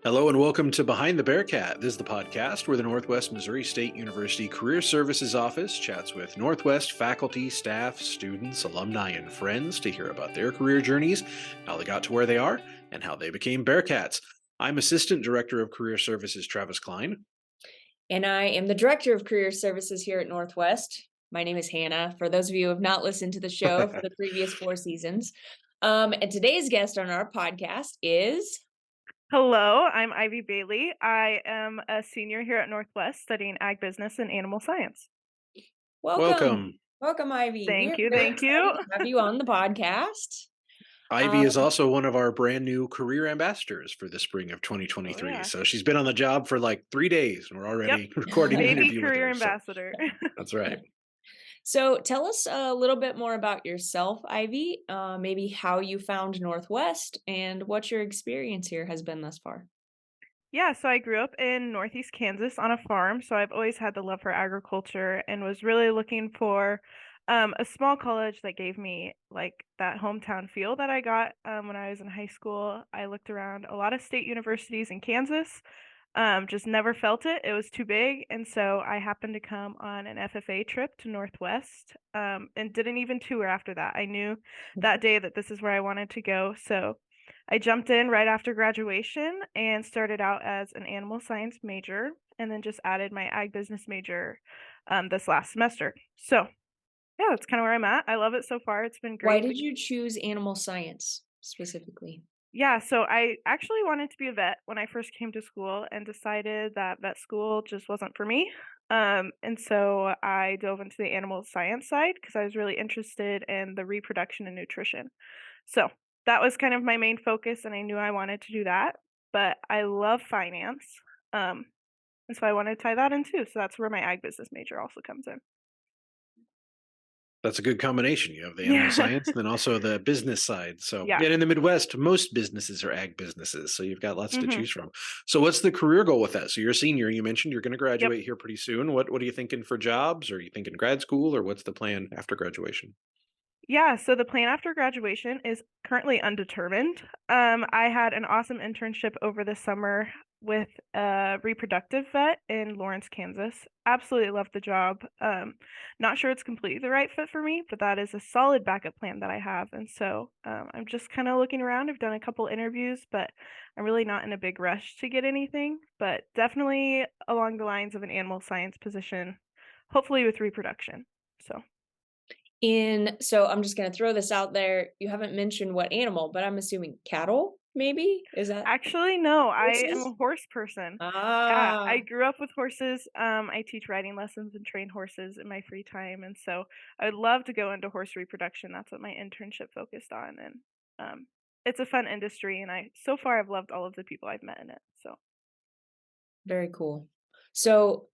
Hello and welcome to Behind the Bearcat. This is the podcast where the Northwest Missouri State University Career Services Office chats with Northwest faculty, staff, students, alumni, and friends to hear about their career journeys, how they got to where they are, and how they became Bearcats. I'm Assistant Director of Career Services Travis Klein. And I am the Director of Career Services here at Northwest. My name is Hannah, for those of you who have not listened to the show for the previous 4 seasons. And today's guest on our podcast is... Hello, I'm Ivy Bailey. I am a senior here at Northwest studying ag business and animal science. Welcome, Ivy. Thank you. To have you on the podcast. Ivy is also one of our brand new career ambassadors for the spring of 2023. Yeah. So she's been on the job for like 3 days and we're already recording an interview with her. Career ambassador. So that's right. So tell us a little bit more about yourself, Ivy, maybe how you found Northwest and what your experience here has been thus far. Yeah, so I grew up in Northeast Kansas on a farm, so I've always had the love for agriculture and was really looking for a small college that gave me like that hometown feel that I got when I was in high school. I looked around a lot of state universities in Kansas, just never felt it. It was too big, and so I happened to come on an FFA trip to Northwest and didn't even tour after that. I knew that day that this is where I wanted to go, so I jumped in right after graduation and started out as an animal science major and then just added my ag business major this last semester. So yeah, that's kind of where I'm at. I love it so far. It's been great. Why did you choose animal science specifically? Yeah, so I actually wanted to be a vet when I first came to school and decided that vet school just wasn't for me. And so I dove into the animal science side because I was really interested in the reproduction and nutrition. So that was kind of my main focus, and I knew I wanted to do that. But I love finance, and so I wanted to tie that in too. So that's where my ag business major also comes in. That's a good combination. You have the animal science and then also the business side. So, and in the Midwest, most businesses are ag businesses. So you've got lots to choose from. So what's the career goal with that? So you're a senior. You mentioned you're going to graduate here pretty soon. What are you thinking for jobs? Or are you thinking grad school? Or what's the plan after graduation? Yeah, so the plan after graduation is currently undetermined. I had an awesome internship over the summer with a reproductive vet in Lawrence, Kansas. Absolutely loved the job. Not sure it's completely the right fit for me, but that is a solid backup plan that I have. And so I'm just kind of looking around. I've done a couple interviews, but I'm really not in a big rush to get anything, but definitely along the lines of an animal science position, hopefully with reproduction. So I'm just going to throw this out there. You haven't mentioned what animal, but I'm assuming cattle, maybe? Is that... Actually, no, horses? I am a horse person. Yeah, I grew up with horses. I teach riding lessons and train horses in my free time. And so I would love to go into horse reproduction. That's what my internship focused on. And it's a fun industry. And so far I've loved all of the people I've met in it. So very cool. So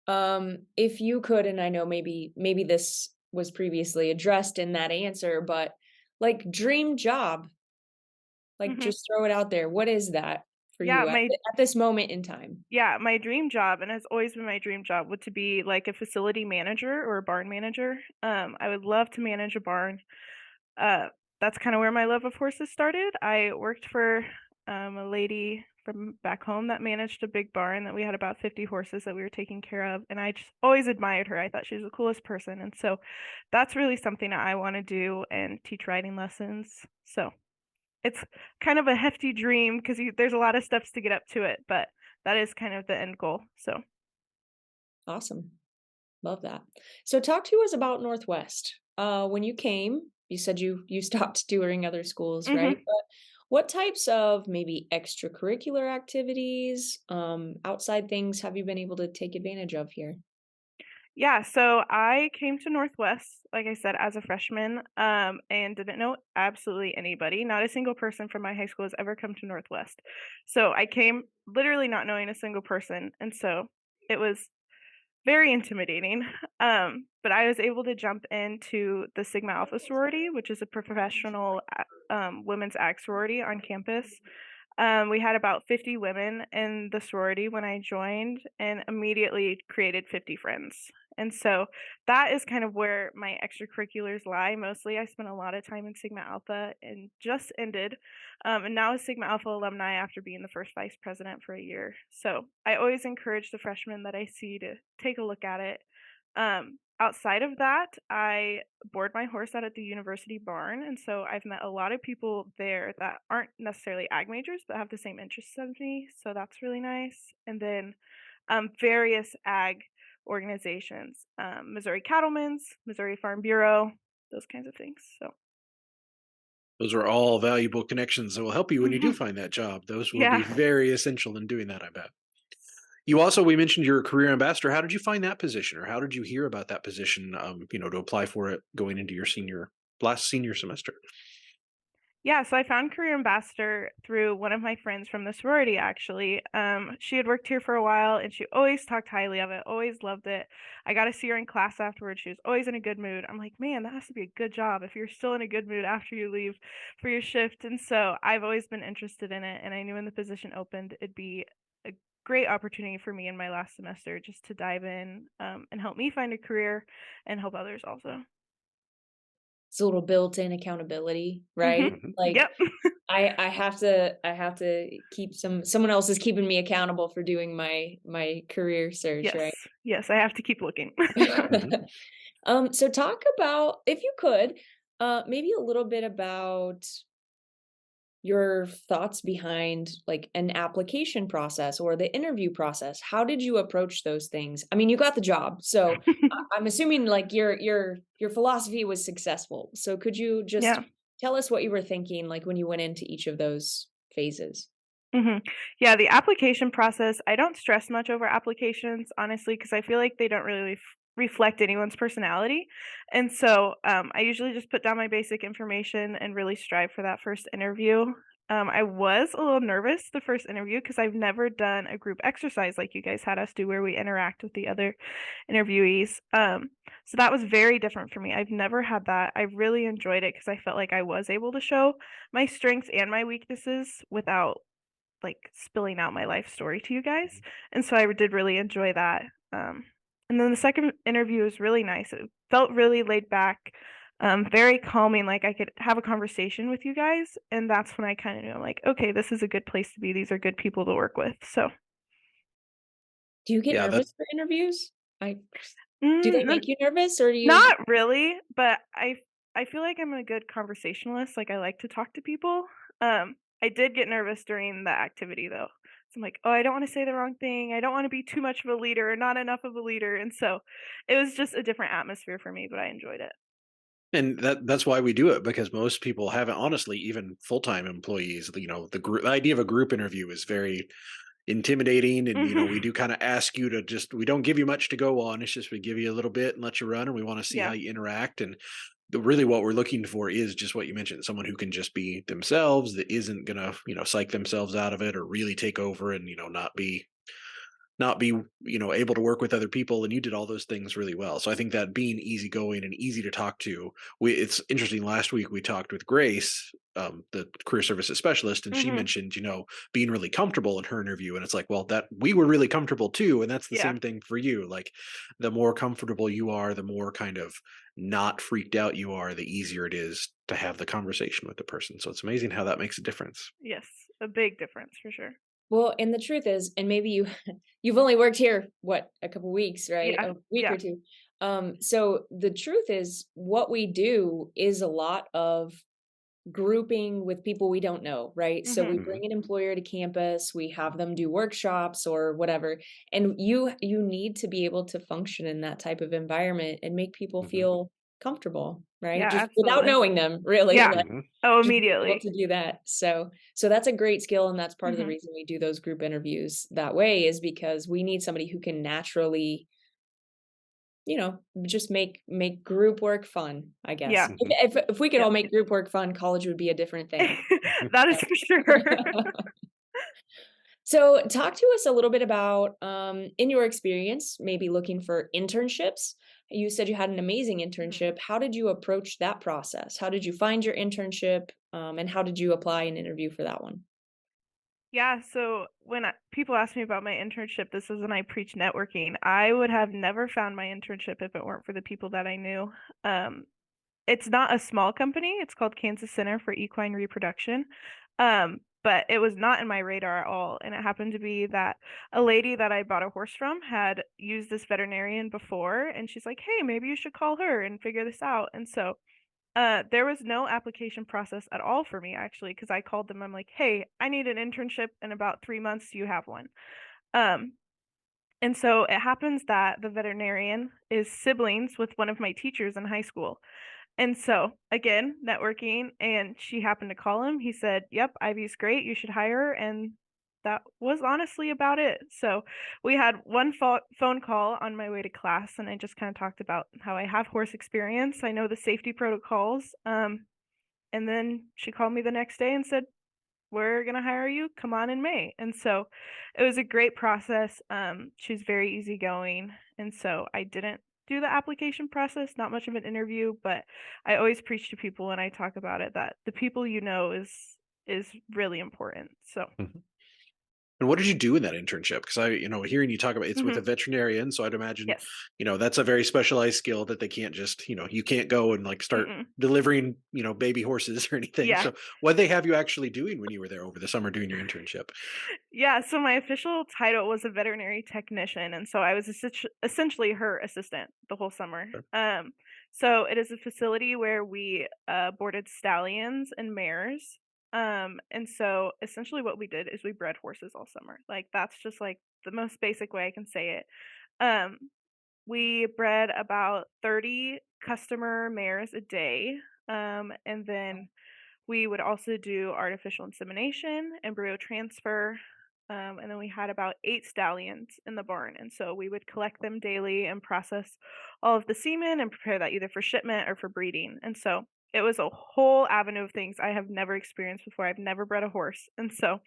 if you could, and I know maybe this was previously addressed in that answer, but like dream job, like just throw it out there. What is that for you at this moment in time? Yeah, my dream job, and has always been my dream job, would to be like a facility manager or a barn manager. I would love to manage a barn. That's kind of where my love of horses started. I worked for a lady from back home that managed a big barn that we had about 50 horses that we were taking care of, and I just always admired her. I thought she was the coolest person, and so that's really something that I want to do and teach riding lessons. So it's kind of a hefty dream because there's a lot of steps to get up to it, but that is kind of the end goal. So awesome. Love that. So talk to us about Northwest. When you came, you said you stopped touring other schools, right? But what types of maybe extracurricular activities, outside things have you been able to take advantage of here? Yeah, so I came to Northwest, like I said, as a freshman, and didn't know absolutely anybody. Not a single person from my high school has ever come to Northwest. So I came literally not knowing a single person, and so it was very intimidating. But I was able to jump into the Sigma Alpha sorority, which is a professional women's ag sorority on campus. We had about 50 women in the sorority when I joined, and immediately created 50 friends. And so that is kind of where my extracurriculars lie. Mostly, I spent a lot of time in Sigma Alpha and just ended, and now a Sigma Alpha alumni after being the first vice president for a year. So I always encourage the freshmen that I see to take a look at it. Outside of that, I board my horse out at the university barn, and so I've met a lot of people there that aren't necessarily ag majors but have the same interests as me. So that's really nice. And then various ag organizations, Missouri Cattlemen's, Missouri Farm Bureau, those kinds of things. So, Those are all valuable connections that will help you when you do mhm. find that job. Those will be Yeah. very essential in doing that, I bet. We mentioned you're a career ambassador. How did you find that position, or how did you hear about that position? To apply for it going into your last senior semester. Yeah, so I found career ambassador through one of my friends from the sorority actually. She had worked here for a while and she always talked highly of it, always loved it. I got to see her in class afterwards. She was always in a good mood. I'm like, man, that has to be a good job if you're still in a good mood after you leave for your shift. And so I've always been interested in it. And I knew when the position opened, it'd be a great opportunity for me in my last semester just to dive in and help me find a career and help others also. It's a little built-in accountability, Hmm. right? Mhm. Like Yep. I have to keep someone else is keeping me accountable for doing my career search, Yes. right? Yes, I have to keep looking. Mhm. So talk about, if you could, maybe a little bit about your thoughts behind like an application process or the interview process. How did you approach those things? I mean, you got the job, so I'm assuming like your philosophy was successful. So could you just Yeah. tell us what you were thinking like when you went into each of those phases? Mhm. Yeah, the application process, I don't stress much over applications, honestly, because I feel like they don't really reflect anyone's personality. And so I usually just put down my basic information and really strive for that first interview. I was a little nervous the first interview because I've never done a group exercise like you guys had us do where we interact with the other interviewees. So that was very different for me. I've never had that. I really enjoyed it because I felt like I was able to show my strengths and my weaknesses without like spilling out my life story to you guys. And so I did really enjoy that. Um, and then the second interview was really nice. It felt really laid back, very calming. Like I could have a conversation with you guys. And that's when I kind of knew I'm like, okay, this is a good place to be. These are good people to work with. So, Do you get Yeah, that nervous for interviews? I Do they mm, make you nervous or do you? not really, but I feel like I'm a good conversationalist, like, I like to talk to people. I did get nervous during the activity, though. So I'm like, "Oh, I don't wanna say the wrong thing, I don't wanna be too much of a leader or not enough of a leader," and so it was just a different atmosphere for me, but I enjoyed it. and that's why we do it, because most people haven't, honestly, even full-time employees, the idea of a group interview is very intimidating, and we Mhm. do kind of ask you to just, we don't give you much to go on. It's just we give you a little bit and let you run, and we want to see how Yeah. you interact. And really what we're looking for is just what you mentioned, someone who can just be themselves, that isn't gonna psych themselves out of it or really take over, and not be able to work with other people. And you did all those things really well, so I think that being easygoing and easy to talk to, it's interesting. Last week we talked with Grace, the career services specialist, and she Mhm. mentioned being really comfortable in her interview. And it's like, well, that we were really comfortable too, and that's the Yeah. same thing for you. Like, the more comfortable you are, the more kind of not freaked out you are, the easier it is to have the conversation with the person. So it's amazing how that makes a difference. Yes. A big difference for sure. Well, and the truth is, and maybe you've only worked here, what, a couple weeks, right? Yeah. A week Yeah. or two. So the truth is what we do is a lot of grouping with people we don't know, right? So we Mhm. bring Hmm. an employer to campus, we have them do workshops or whatever, and you need to be able to function in that type of environment and make people Hmm. feel comfortable, right? Yeah, Just without absolutely. knowing them, really, Yeah. like Hmm. Oh, just being able immediately. to do that. So that's a great skill, and that's part of the Mhm. reason we do those group interviews that way is because we need somebody who can naturally, just make group work fun, I guess. Yeah. Hmm. If we could Yep. all make group work fun, college would be a different thing. That is for sure. So talk to us a little bit about, in your experience, maybe looking for internships. You said you had an amazing Mhm. internship. How did you approach that process? How did you find your internship? And how did you apply and interview for that one? Yeah, so when people ask me about my internship, this is when I preach networking. I would have never found my internship if it weren't for the people that I knew. Um, it's not a small company. It's called Kansas Center for Equine Reproduction. But it was not in my radar at all. And it happened to be that a lady that I bought a horse from had used this veterinarian before, and she's like, "Hey, maybe you should call her and figure this out." And so there was no application process at all for me actually, because I called them. I'm like, "Hey, I need an internship in about 3 months. Do you have one?" Um, and so it happens that the veterinarian is siblings with one of my teachers in high school. And so, again, networking, and she happened to call him. He said, "Yep, Ivy's great. You should hire her." And that was honestly about it. So, we had one phone call on my way to class, and I just kind of talked about how I have horse experience. I know the safety protocols. And then she called me the next day and said, "We're going to hire you. Come on in May." And so it was a great process. She's very easygoing. And so I didn't do the application process, not much of an interview, but I always preach to people when I talk about it that the people you know is really important. So, Mhm. And what did you do in that internship? Because hearing you talk about it's with a mhm, veterinarian, so I'd imagine, yes. that's a very specialized skill that they can't just, you can't go and like start Mm-mm. delivering, baby horses or anything. Yeah. So what they have you actually doing when you were there over the summer doing your internship? Yeah, so my official title was a veterinary technician, and so I was essentially her assistant the whole summer. Sure. So it is a facility where we boarded stallions and mares. And so essentially what we did is we bred horses all summer. Like that's just like the most basic way I can say it. Um, we bred about 30 customer mares a day. And then we would also do artificial insemination, embryo transfer, and then we had about 8 stallions in the barn. And so we would collect them daily and process all of the semen and prepare that either for shipment or for breeding. And so it was a whole avenue of things I have never experienced before. I've never bred a horse. And so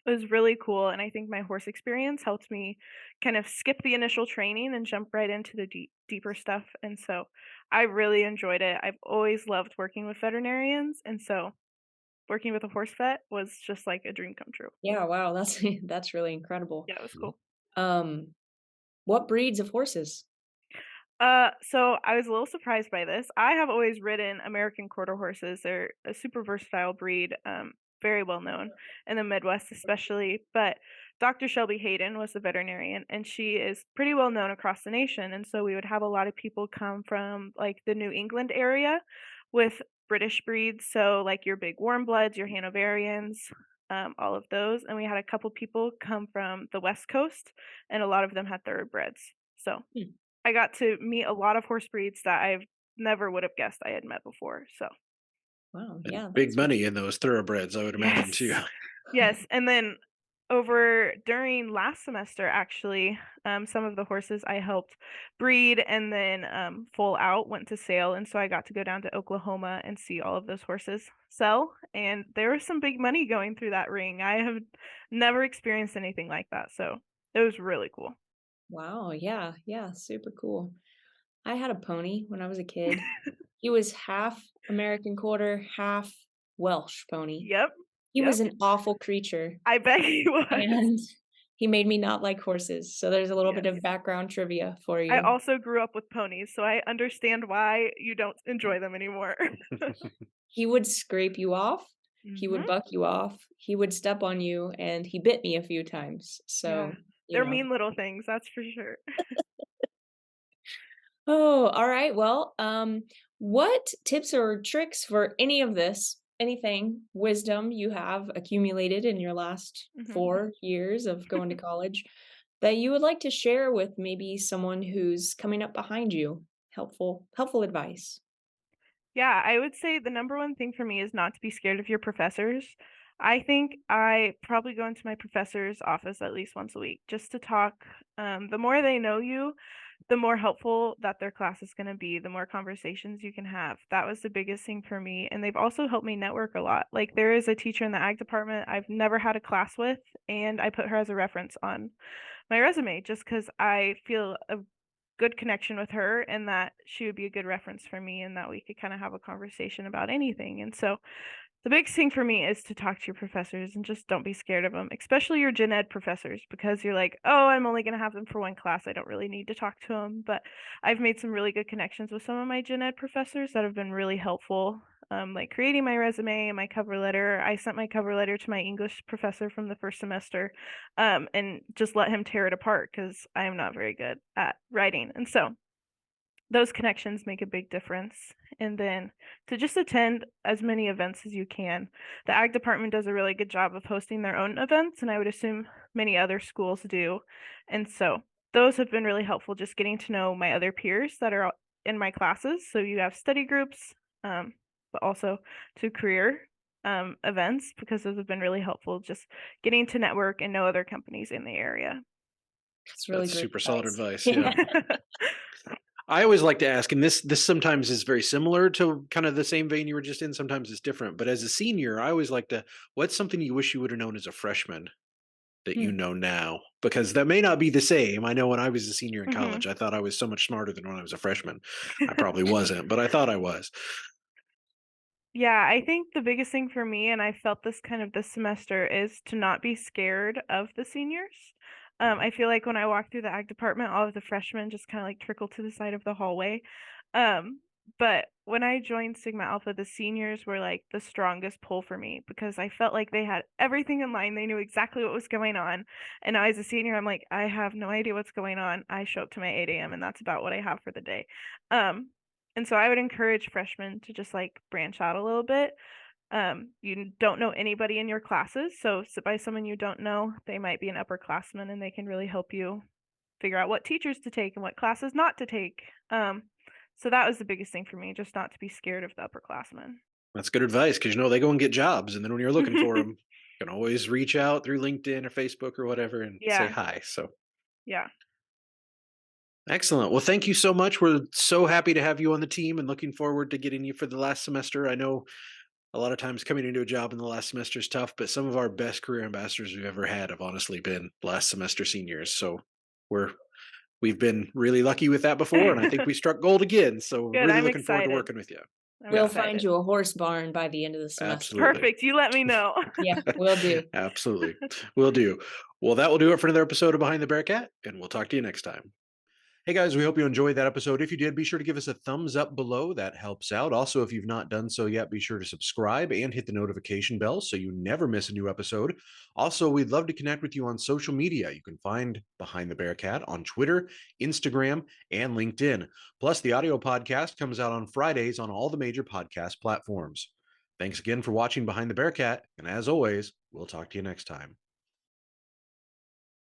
it was really cool. And I think my horse experience helped me kind of skip the initial training and jump right into the deeper stuff. And so I really enjoyed it. I've always loved working with veterinarians. And so working with a horse vet was just like a dream come true. Yeah, wow, that's that's really incredible. Yeah, it was Mhm. cool. Um, what breeds of horses? So I was a little surprised by this. I have always ridden American quarter horses. They're a super versatile breed, very well known in the Midwest, especially. But Dr. Shelby Hayden was the veterinarian, and she is pretty well known across the nation. And so we would have a lot of people come from like the New England area with British breeds. So like your big warm bloods, your Hanoverians, all of those. And we had a couple people come from the West Coast, and a lot of them had thoroughbreds. So Hmm, I got to meet a lot of horse breeds that I've never would have guessed I had met before, so wow, And yeah, big that's money in those thoroughbreds, I would imagine too. yes. Yes, and then over during last semester, actually, some of the horses I helped breed and then, foal out went to sale, and so I got to go down to Oklahoma and see all of those horses sell, and there was some big money going through that ring. I have never experienced anything like that, so it was really cool. wow, yeah, yeah, super cool. I had a pony when I was a kid. He was half American Quarter, half Welsh pony. Yep, He yep. was an awful creature, I bet he was. and he made me not like horses, so there's a little bit Yes. of background trivia for I you. also grew up with ponies, so I understand why you don't enjoy them anymore. He would scrape you off, he would Mhm. buck you off, he would step on you, and he bit me a few times, Yeah. so, you They're know. mean little things, that's for sure. Oh, alright, well, what tips or tricks for any of this, anything, wisdom you have accumulated in your last Mhm. 4 years of going to college that you would like to share with maybe someone who's coming up behind you? Helpful advice. Yeah, I would say the number one thing for me is not to be scared of your professors. I think I probably go into my professor's office at least once a week just to talk. The more they know you, the more helpful that their class is going to be, the more conversations you can have. That was the biggest thing for me. And they've also helped me network a lot. Like there is a teacher in the ag department I've never had a class with, and I put her as a reference on my resume just because I feel a good connection with her and that she would be a good reference for me and that we could kind of have a conversation about anything. And so the biggest thing for me is to talk to your professors and just don't be scared of them, especially your gen ed professors, because you're like, oh, I'm only going to have them for one class. I don't really need to talk to them. But I've made some really good connections with some of my gen ed professors that have been really helpful, like creating my resume and my cover letter. I sent my cover letter to my English professor from the first semester, and just let him tear it apart because I am not very good at writing. And so those connections make a big difference. And then to just attend as many events as you can. The ag department does a really good job of hosting their own events, and I would assume many other schools do. And so those have been really helpful, just getting to know my other peers that are in my classes. So you have study groups, but also to career events, because those have been really helpful, just getting to network and know other companies in the area. That's really That's great super solid advice. Yeah. Yeah. I always like to ask, and this sometimes is very similar to kind of the same vein you were just in. Sometimes it's different, but as a senior, I always like to. What's something you wish you would have known as a freshman that you Hmm. know now? Because that may not be the same. I know when I was a senior in Mhm. college, I thought I was so much smarter than when I was a freshman. I probably wasn't, but I thought I was. Yeah, I think the biggest thing for me, and I felt this kind of this semester, is to not be scared of the seniors. Mhm. I feel like when I walk through the ag department, all of the freshmen just kind of like trickle to the side of the hallway. Um, but when I joined Sigma Alpha, the seniors were like the strongest pull for me because I felt like they had everything in line. They knew exactly what was going on. And now as a senior, I'm like, I have no idea what's going on. I show up to my 8 a.m. and that's about what I have for the day. Um, and so I would encourage freshmen to just like branch out a little bit. You don't know anybody in your classes, so sit by someone you don't know. They might be an upperclassman and they can really help you figure out what teachers to take and what classes not to take. So that was the biggest thing for me, just not to be scared of the upperclassmen. That's good advice because they go and get jobs, and then when you're looking for them, you can always reach out through LinkedIn or Facebook or whatever and say Yeah, hi. So yeah. excellent. Well, thank you so much. We're so happy to have you on the team and looking forward to getting you for the last semester. I know a lot of times coming into a job in the last semester is tough, but some of our best career ambassadors we've ever had have honestly been last semester seniors. So we're we've been really lucky with that before, and I think we struck gold again. So Good. really I'm looking forward to excited. working with you. I'm Yeah, We'll find excited. you a horse barn by the end of the semester. absolutely. Perfect. You let me know. Yeah, will do. Absolutely. Will do. Well, that will do it for another episode of Behind the Bearcat, and we'll talk to you next time. Hey guys, we hope you enjoyed that episode. If you did, be sure to give us a thumbs up below. That helps out. Also, if you've not done so yet, be sure to subscribe and hit the notification bell so you never miss a new episode. Also, we'd love to connect with you on social media. You can find Behind the Bearcat on Twitter, Instagram, and LinkedIn. Plus, the audio podcast comes out on Fridays on all the major podcast platforms. Thanks again for watching Behind the Bearcat, and as always, we'll talk to you next time.